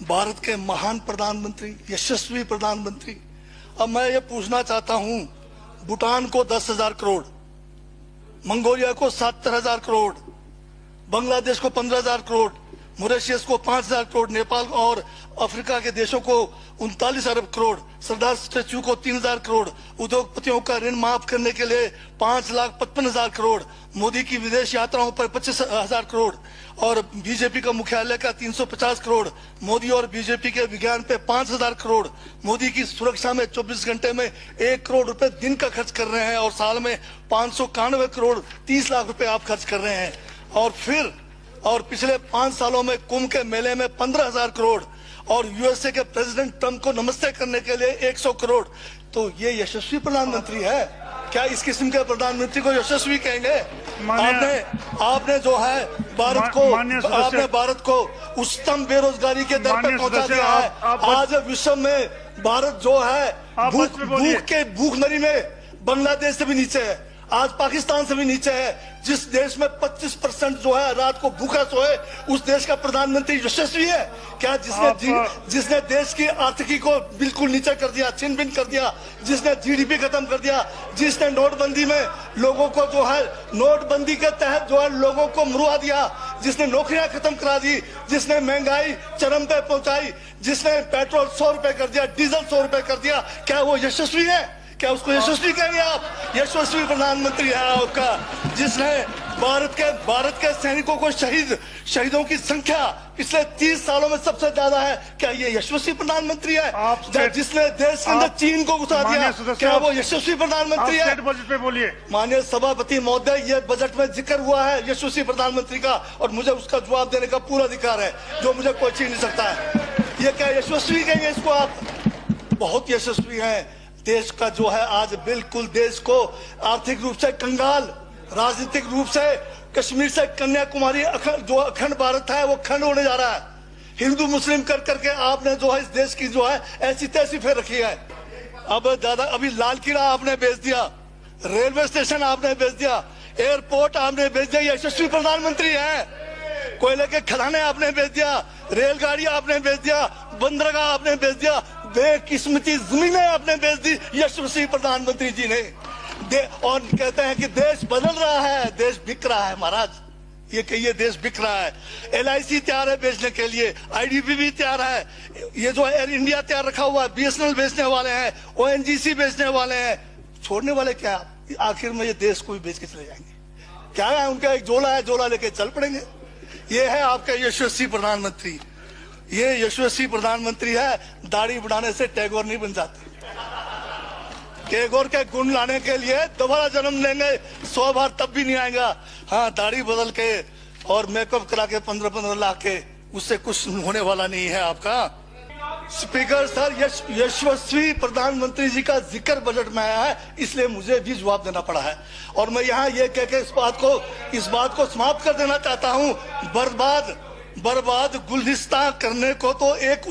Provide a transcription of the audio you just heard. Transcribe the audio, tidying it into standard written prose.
भारत के महान प्रधानमंत्री, यशस्वी प्रधानमंत्री। अब मैं ये पूछना चाहता हूं, भूटान को 10,000 करोड़, मंगोलिया को 70,000 करोड़, बांग्लादेश को 15,000 करोड़, मॉरिशस को 5,000 करोड़, नेपाल और अफ्रीका के देशों को 39 अरब करोड़, सरदार स्टैच्यू को 3,000 करोड़, उद्योगपतियों का ऋण माफ करने के लिए 5,55,000 करोड़, मोदी की विदेश यात्राओं पर 25,000 करोड़ और बीजेपी का मुख्यालय का 350 करोड़, मोदी और बीजेपी के विज्ञान पे 5,000 करोड़, मोदी की सुरक्षा में 24 घंटे में 1 करोड़ रुपए दिन का खर्च कर रहे हैं और साल में 591 करोड़ 30 लाख रुपए आप खर्च कर रहे हैं। और पिछले 5 सालों में कुंभ के मेले में 15,000 करोड़ और यूएसए के प्रेसिडेंट ट्रंप को नमस्ते करने के लिए 100 करोड़। तो ये यशस्वी प्रधानमंत्री है क्या? इस किस्म के प्रधानमंत्री को यशस्वी कहेंगे? आपने जो है भारत को उच्चतम बेरोजगारी के दर पर पहुंचा दिया है। आज विश्व में भारत जो है भूखमरी में बांग्लादेश से भी नीचे है, आज पाकिस्तान से भी नीचे है। जिस देश में 25% जो है रात को भूखा सोए, उस देश का प्रधानमंत्री यशस्वी है क्या? जिसने देश की आर्थिकी को बिल्कुल नीचे कर दिया, छिन भिन कर दिया, जिसने जीडीपी खत्म कर दिया, जिसने नोटबंदी में लोगों को जो है नोटबंदी के तहत जो है लोगों को मरवा दिया, जिसने नौकरियां खत्म करा दी, जिसने महंगाई चरम पे पहुंचाई, जिसने पेट्रोल 100 रुपए कर दिया, डीजल 100 रुपए कर दिया, क्या वो यशस्वी है? क्या उसको यशस्वी कहेंगे आप? यशस्वी प्रधानमंत्री है आपका, जिसने भारत के सैनिकों को शहीदों की संख्या पिछले 30 सालों में सबसे ज्यादा है। क्या ये यशस्वी प्रधानमंत्री है? जिसने देश के अंदर चीन को घुसा दिया, क्या वो यशस्वी प्रधानमंत्री है? बजट पे बोलिए। माननीय सभापति महोदय, ये बजट में जिक्र हुआ है यशस्वी प्रधानमंत्री का और मुझे उसका जवाब देने का पूरा अधिकार है, जो मुझे कोई छीन नहीं सकता है। ये क्या यशस्वी कहेंगे इसको आप? बहुत यशस्वी है। देश का जो है आज बिल्कुल देश को आर्थिक रूप से कंगाल, राजनीतिक रूप से कश्मीर से कन्याकुमारी जो अखंड भारत है वो खंड होने जा रहा है। हिंदू मुस्लिम कर करके आपने जो है इस देश की जो है ऐसी तैसी फेर रखी है। अभी लाल किला आपने बेच दिया, रेलवे स्टेशन आपने बेच दिया, एयरपोर्ट आपने बेच दिया। यशस्वी प्रधानमंत्री है। कोयले के खदाने आपने बेच दिया, रेलगाड़ी आपने बेच दिया, बंदरगाह आपने बेच दिया, बेकिस्मती जमीनें आपने बेच दी यशस्वी प्रधानमंत्री जी ने। और कहते हैं कि देश बदल रहा है, देश बिक रहा है। महाराज ये कहिए देश बिक रहा है। LIC तैयार है बेचने के लिए, IDB भी तैयार है, ये जो एयर इंडिया तैयार रखा हुआ है, BSNL बेचने वाले हैं, ONGC बेचने वाले हैं। छोड़ने वाले क्या? आखिर में ये देश को भी बेच के चले जाएंगे। क्या है उनका? एक झोला है, झोला लेके चल पड़ेंगे। ये है आपका यशस्वी प्रधानमंत्री। ये यशस्वी प्रधानमंत्री है। दाढ़ी बढ़ाने से टैगोर नहीं बन जाते। टैगोर के गुण लाने के लिए दोबारा जन्म लेंगे 100 बार, तब भी नहीं आएगा। हाँ, दाढ़ी बदल के और मेकअप करा के 15-15 लाख के, उससे कुछ होने वाला नहीं है आपका। स्पीकर सर, यशस्वी प्रधानमंत्री जी का जिक्र बजट में आया है, इसलिए मुझे भी जवाब देना पड़ा है। और मैं यहाँ ये कह के इस बात को समाप्त कर देना चाहता हूँ, बर्बाद गुलदस्ता करने को तो एक